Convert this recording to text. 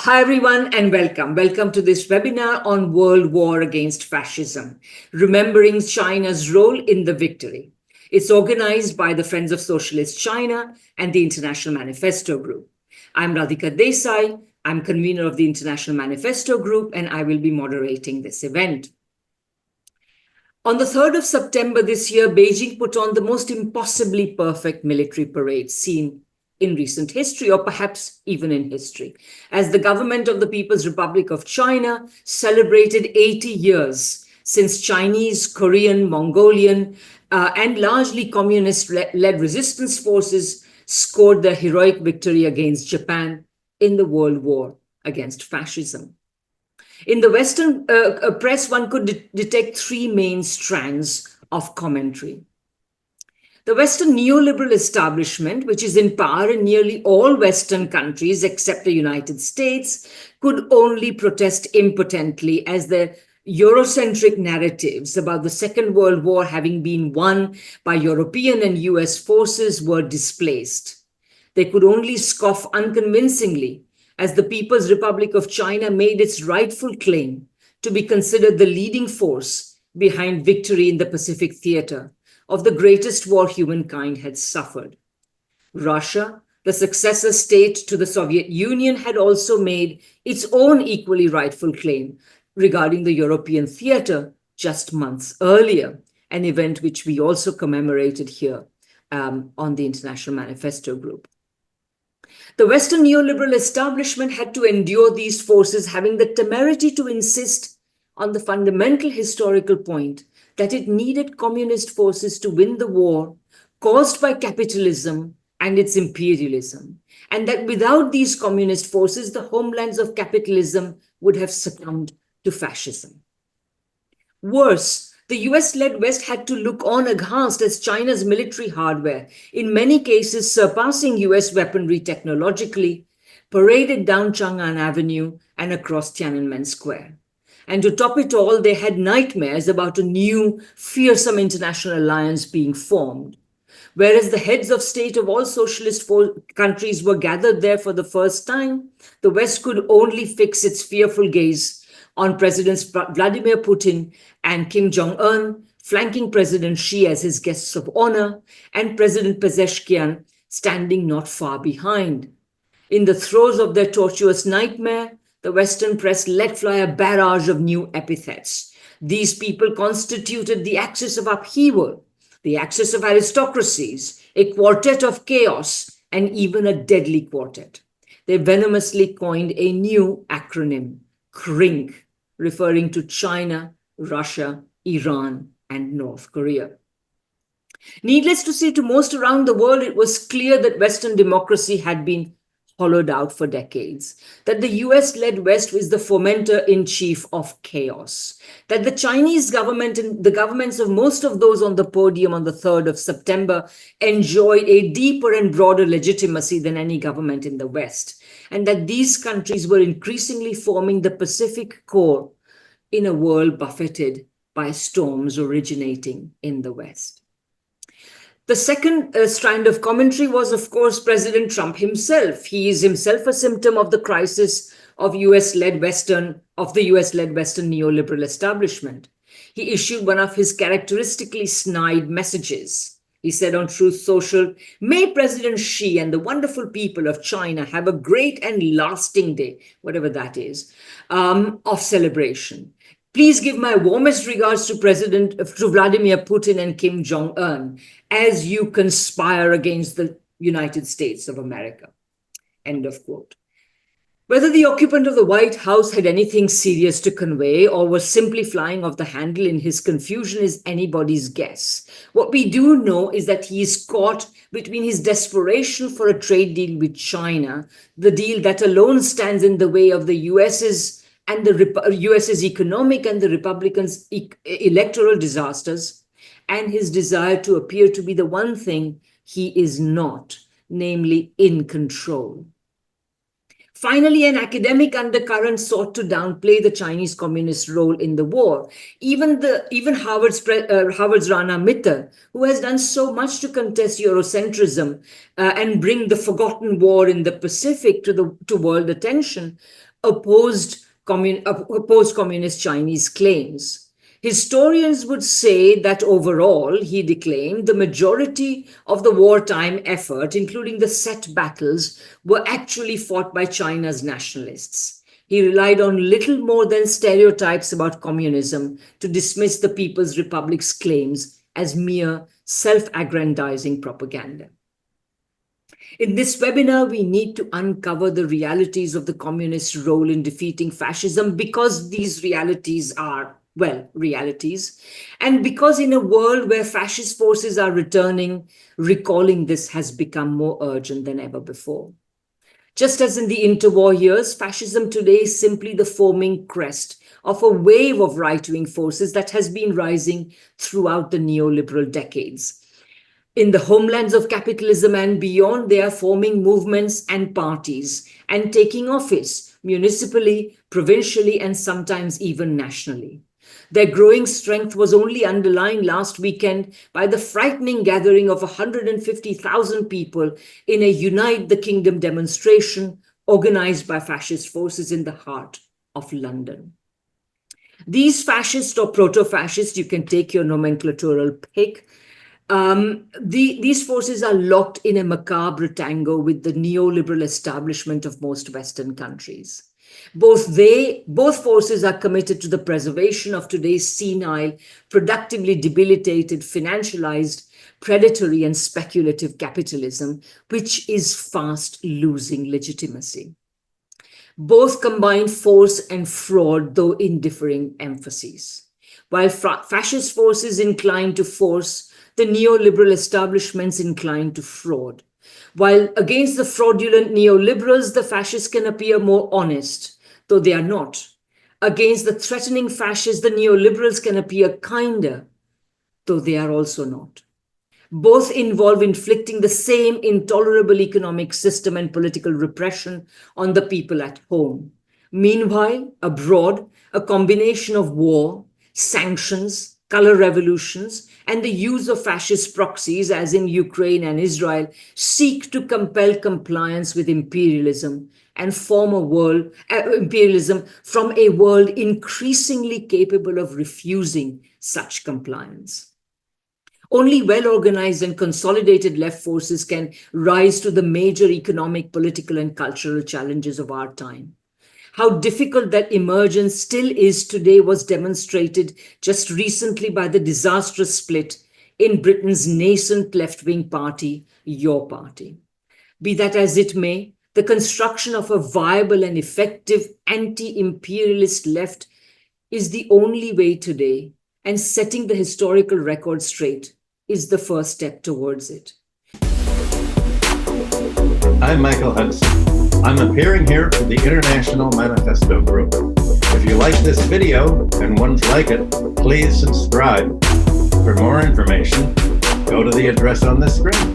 Hi, everyone, and welcome. Welcome to this webinar on World War Against Fascism, remembering China's role in the victory. It's organized by the Friends of Socialist China and the International Manifesto Group. I'm Radhika Desai. I'm convener of the International Manifesto Group, and I will be moderating this event. On the 3rd of September this year, Beijing put on the most impossibly perfect military parade seen in recent history, or perhaps even in history, as the government of the People's Republic of China celebrated 80 years since Chinese, Korean, Mongolian, and largely communist-led resistance forces scored their heroic victory against Japan in the World War against fascism. In the Western press, one could detect three main strands of commentary. The Western neoliberal establishment, which is in power in nearly all Western countries except the United States, could only protest impotently as their Eurocentric narratives about the Second World War having been won by European and US forces were displaced. They could only scoff unconvincingly as the People's Republic of China made its rightful claim to be considered the leading force behind victory in the Pacific theater of the greatest war humankind had suffered. Russia, the successor state to the Soviet Union, had also made its own equally rightful claim regarding the European theater just months earlier, an event which we also commemorated here on the International Manifesto Group. The Western neoliberal establishment had to endure these forces, having the temerity to insist on the fundamental historical point that it needed communist forces to win the war caused by capitalism and its imperialism, and that without these communist forces, the homelands of capitalism would have succumbed to fascism. Worse, the US-led West had to look on aghast as China's military hardware, in many cases surpassing US weaponry technologically, paraded down Chang'an Avenue and across Tiananmen Square. And to top it all, they had nightmares about a new, fearsome international alliance being formed. Whereas the heads of state of all socialist countries were gathered there for the first time, the West could only fix its fearful gaze on Presidents Vladimir Putin and Kim Jong-un, flanking President Xi as his guests of honor, and President Pezeshkian standing not far behind. In the throes of their tortuous nightmare, the Western press let fly a barrage of new epithets. These people constituted the axis of upheaval, the axis of aristocracies, a quartet of chaos, and even a deadly quartet. They venomously coined a new acronym, CRINK, referring to China, Russia, Iran, and North Korea. Needless to say, to most around the world, it was clear that Western democracy had been hollowed out for decades, that the US-led West was the fomenter-in-chief of chaos, that the Chinese government and the governments of most of those on the podium on the 3rd of September enjoyed a deeper and broader legitimacy than any government in the West, and that these countries were increasingly forming the Pacific core in a world buffeted by storms originating in the West. The second strand of commentary was, of course, President Trump himself. He is himself a symptom of the crisis of the US-led Western neoliberal establishment. He issued one of his characteristically snide messages. He said on Truth Social, "May President Xi and the wonderful people of China have a great and lasting day," whatever that is, of celebration. Please give my warmest regards to Vladimir Putin and Kim Jong-un as you conspire against the United States of America. End of quote. Whether the occupant of the White House had anything serious to convey or was simply flying off the handle in his confusion is anybody's guess. What we do know is that he is caught between his desperation for a trade deal with China, the deal that alone stands in the way of the US's economic and the Republicans' electoral disasters, and his desire to appear to be the one thing he is not, namely in control. Finally, an academic undercurrent sought to downplay the Chinese communist role in the war. Even Harvard's Rana Mitter, who has done so much to contest Eurocentrism and bring the forgotten war in the Pacific to world attention, opposed communist Chinese claims. Historians would say that overall, he declaimed, the majority of the wartime effort, including the set battles, were actually fought by China's nationalists. He relied on little more than stereotypes about communism to dismiss the People's Republic's claims as mere self-aggrandizing propaganda. In this webinar, we need to uncover the realities of the communist role in defeating fascism because these realities are, well, realities. And because in a world where fascist forces are returning, recalling this has become more urgent than ever before. Just as in the interwar years, fascism today is simply the foaming crest of a wave of right-wing forces that has been rising throughout the neoliberal decades. In the homelands of capitalism and beyond, they are forming movements and parties and taking office municipally, provincially, and sometimes even nationally. Their growing strength was only underlined last weekend by the frightening gathering of 150,000 people in a Unite the Kingdom demonstration organized by fascist forces in the heart of London. These fascist or proto-fascist, you can take your nomenclatural pick, these forces are locked in a macabre tango with the neoliberal establishment of most Western countries. Both forces are committed to the preservation of today's senile, productively debilitated, financialized, predatory and speculative capitalism, which is fast losing legitimacy. Both combine force and fraud, though in differing emphases. While fascist forces incline to force, the neoliberal establishments incline to fraud. While against the fraudulent neoliberals, the fascists can appear more honest, though they are not. Against the threatening fascists, the neoliberals can appear kinder, though they are also not. Both involve inflicting the same intolerable economic system and political repression on the people at home. Meanwhile, abroad, a combination of war, sanctions, color revolutions, and the use of fascist proxies, as in Ukraine and Israel, seek to compel compliance with imperialism and form a world, imperialism from a world increasingly capable of refusing such compliance. Only well-organized and consolidated left forces can rise to the major economic, political, and cultural challenges of our time. How difficult that emergence still is today was demonstrated just recently by the disastrous split in Britain's nascent left-wing party, your party. Be that as it may, the construction of a viable and effective anti-imperialist left is the only way today, and setting the historical record straight is the first step towards it. I'm Michael Hudson. I'm appearing here for the International Manifesto group. If you like this video and ones like it, please subscribe. For more information, go to the address on the screen.